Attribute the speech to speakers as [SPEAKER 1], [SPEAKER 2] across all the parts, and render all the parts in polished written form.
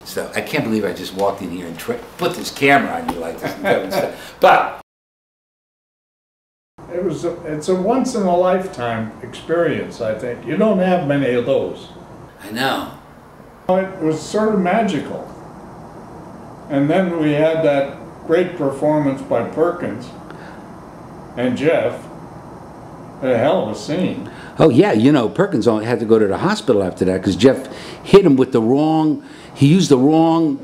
[SPEAKER 1] So I can't believe I just walked in here and put this camera on you like this and stuff. But
[SPEAKER 2] it's a once in a lifetime experience, I think. You don't have many of those.
[SPEAKER 1] I know.
[SPEAKER 2] It was sort of magical. And then we had that great performance by Perkins and Jeff. A hell of a scene.
[SPEAKER 1] Oh yeah, you know, Perkins only had to go to the hospital after that because Jeff hit him with the wrong, he used the wrong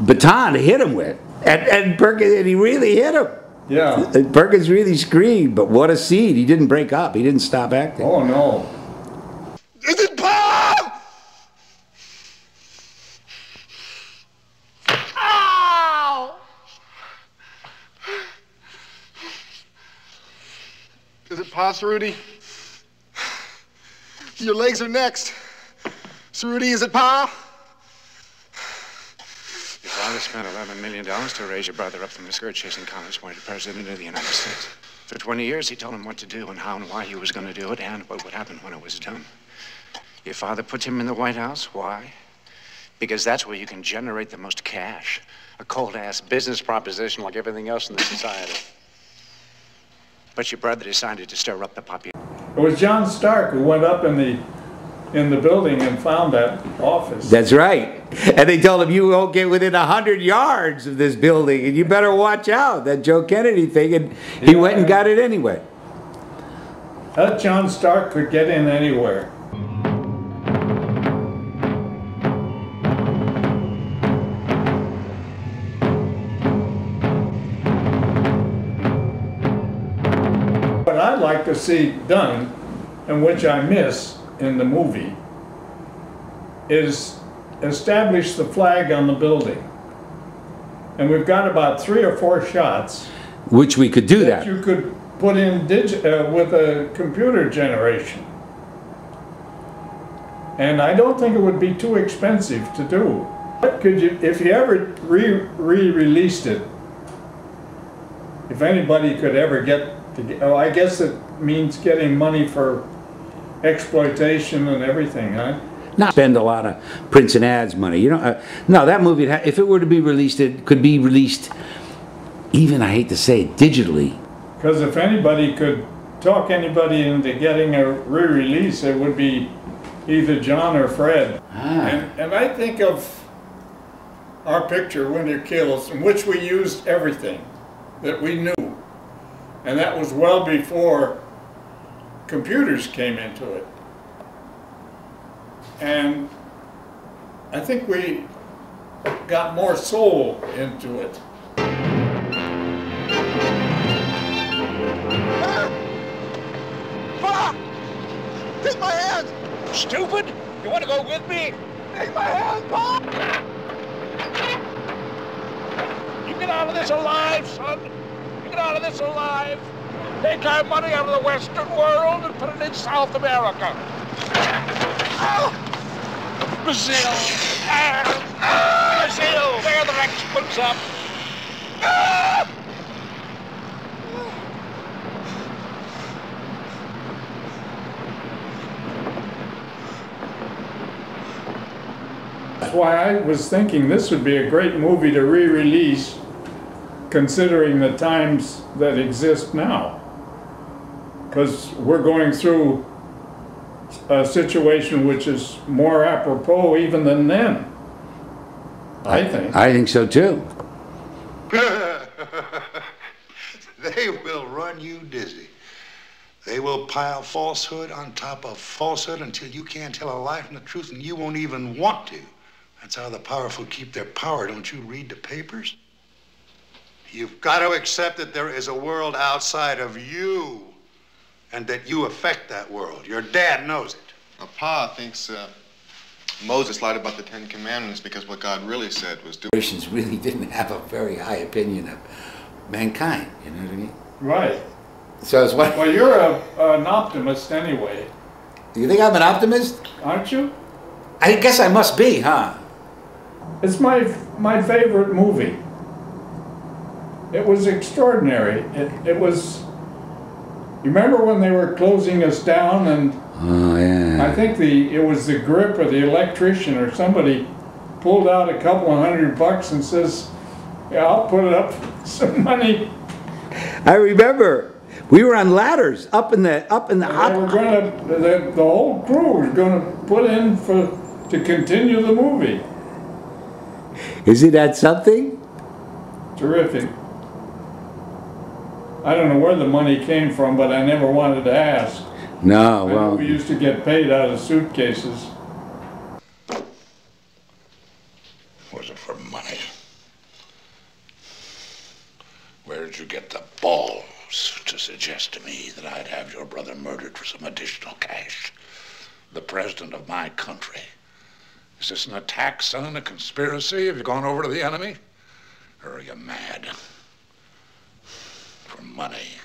[SPEAKER 1] baton to hit him with. And Perkins, and he really hit him.
[SPEAKER 2] Yeah.
[SPEAKER 1] And Perkins really screamed, but what a scene. He didn't break up. He didn't stop acting.
[SPEAKER 2] Oh no.
[SPEAKER 3] Is it Bob? Ow! Is it Pa, Rudy? Your legs are next. Rudy, is it Pa?
[SPEAKER 4] Your father spent $11 million to raise your brother up from the skirt-chasing college boy to president of the United States. For 20 years, he told him what to do and how and why he was going to do it and what would happen when it was done. Your father put him in the White House. Why? Because that's where you can generate the most cash. A cold-ass business proposition like everything else in the society. But your brother decided to stir up the population.
[SPEAKER 2] It was John Stark who went up in the building and found that office.
[SPEAKER 1] That's right. And they told him, you won't get within 100 yards of this building, and you better watch out, that Joe Kennedy thing, and he went and got it anyway.
[SPEAKER 2] That John Stark could get in anywhere. What I'd like to see done, and which I miss in the movie, is establish the flag on the building. And we've got about 3 or 4 shots.
[SPEAKER 1] Which we could do that.
[SPEAKER 2] You could put in with a computer generation. And I don't think it would be too expensive to do. What could you, if you ever re-released it, if anybody could ever get, oh, I guess it means getting money for exploitation and everything, huh?
[SPEAKER 1] Not spend a lot of prints and ads money. You know, no, that movie, if it were to be released, it could be released, even, I hate to say it, digitally.
[SPEAKER 2] Because if anybody could talk anybody into getting a re-release, it would be either John or Fred.
[SPEAKER 1] Ah.
[SPEAKER 2] And I think of our picture, Winter Kills, in which we used everything that we knew. And that was well before computers came into it. And I think we got more soul into it.
[SPEAKER 3] Pa! Take my hand!
[SPEAKER 5] Stupid? You want to go with me?
[SPEAKER 3] Take my hand, Pa!
[SPEAKER 5] You get out of this alive, son. You get out of this alive. Take our money out of the Western world and put it in South America.
[SPEAKER 3] Ow!
[SPEAKER 5] Brazil. Brazil. Where the Rex puts up.
[SPEAKER 2] That's why I was thinking this would be a great movie to re-release, considering the times that exist now. Because we're going through a situation which is more apropos even than then. I think.
[SPEAKER 1] I think so too.
[SPEAKER 6] They will run you dizzy. They will pile falsehood on top of falsehood until you can't tell a lie from the truth, and you won't even want to. That's how the powerful keep their power. Don't you read the papers? You've got to accept that there is a world outside of you, and that you affect that world. Your dad knows it.
[SPEAKER 7] Pa thinks Moses lied about the 10 Commandments because what God really said was do.
[SPEAKER 1] Christians really didn't have a very high opinion of mankind, you know what I mean?
[SPEAKER 2] Right.
[SPEAKER 1] So it's what?
[SPEAKER 2] Well, you're an optimist anyway.
[SPEAKER 1] Do you think I'm an optimist?
[SPEAKER 2] Aren't you?
[SPEAKER 1] I guess I must be, huh?
[SPEAKER 2] It's my favorite movie. It was extraordinary. It was. You remember when they were closing us down, and
[SPEAKER 1] oh yeah.
[SPEAKER 2] I think it was the grip or the electrician or somebody pulled out a couple of $100 and says, yeah, I'll put it up some money.
[SPEAKER 1] I remember. We were on ladders up in the hot.
[SPEAKER 2] They were gonna, the whole crew was gonna put in to continue the movie.
[SPEAKER 1] Isn't that something?
[SPEAKER 2] Terrific. I don't know where the money came from, but I never wanted to ask.
[SPEAKER 1] No,
[SPEAKER 2] I know
[SPEAKER 1] well.
[SPEAKER 2] we used to get paid out of suitcases.
[SPEAKER 5] Was it for money? Where did you get the balls to suggest to me that I'd have your brother murdered for some additional cash? The president of my country. Is this an attack, son? A conspiracy? Have you gone over to the enemy? Or are you mad? For money.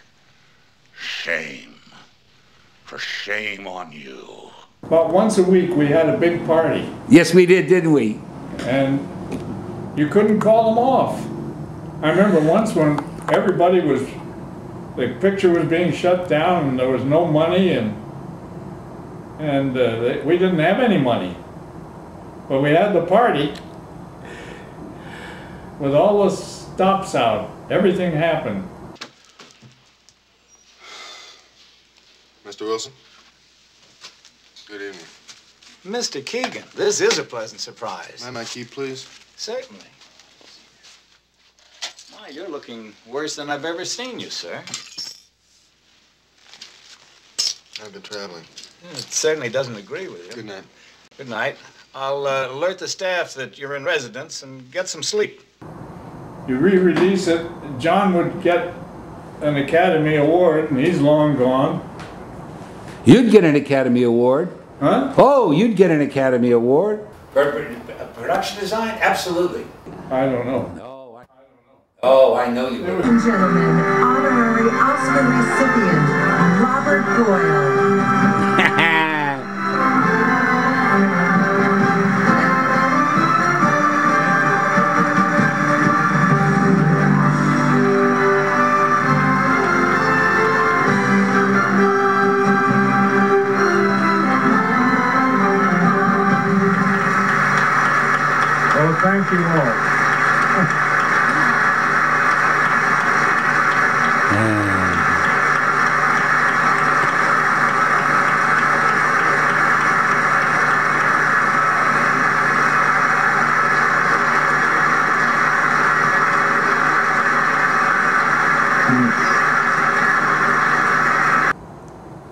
[SPEAKER 5] Shame. For shame on you.
[SPEAKER 2] About once a week we had a big party.
[SPEAKER 1] Yes, we did, didn't we?
[SPEAKER 2] And you couldn't call them off. I remember once when everybody was, the picture was being shut down and there was no money and we didn't have any money. But we had the party with all the stops out. Everything happened.
[SPEAKER 7] Mr. Wilson? Good evening.
[SPEAKER 8] Mr. Keegan, this is a pleasant surprise.
[SPEAKER 7] May I key, please?
[SPEAKER 8] Certainly. Why, you're looking worse than I've ever seen you, sir.
[SPEAKER 7] I've been traveling.
[SPEAKER 8] It certainly doesn't agree with you.
[SPEAKER 7] Good night.
[SPEAKER 8] Good night. I'll alert the staff that you're in residence and get some sleep.
[SPEAKER 2] You re-release it, John would get an Academy Award, and he's long gone.
[SPEAKER 1] You'd get an Academy Award.
[SPEAKER 2] Huh?
[SPEAKER 1] Oh, you'd get an Academy Award.
[SPEAKER 8] For production design? Absolutely.
[SPEAKER 2] I don't know.
[SPEAKER 1] No, I don't know. Oh, I know you would.
[SPEAKER 9] Ladies and gentlemen, honorary Oscar recipient, Robert Boyle.
[SPEAKER 2] Thank you all.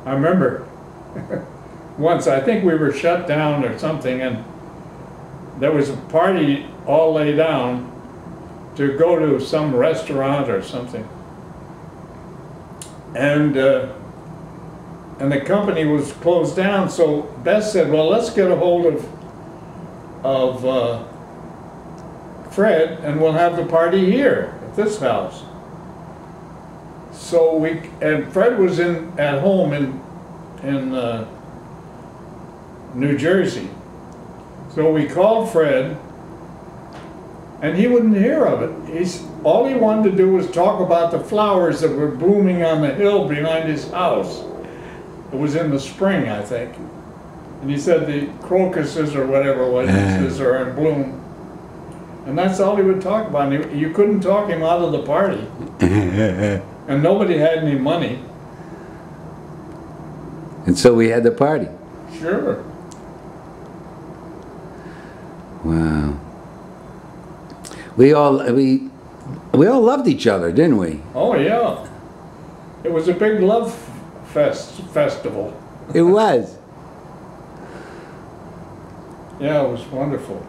[SPEAKER 2] I remember once, I think we were shut down or something, and there was a party all laid down to go to some restaurant or something. And the company was closed down, so Beth said, well, let's get a hold of Fred and we'll have the party here at this house. So and Fred was at home in New Jersey. So we called Fred, and he wouldn't hear of it. All he wanted to do was talk about the flowers that were blooming on the hill behind his house. It was in the spring, I think. And he said the crocuses or whatever it was are in bloom. And that's all he would talk about. And you couldn't talk him out of the party. And nobody had any money.
[SPEAKER 1] And so we had the party.
[SPEAKER 2] Sure.
[SPEAKER 1] Wow. We all loved each other, didn't we?
[SPEAKER 2] Oh yeah. It was a big love festival.
[SPEAKER 1] It was.
[SPEAKER 2] Yeah, it was wonderful.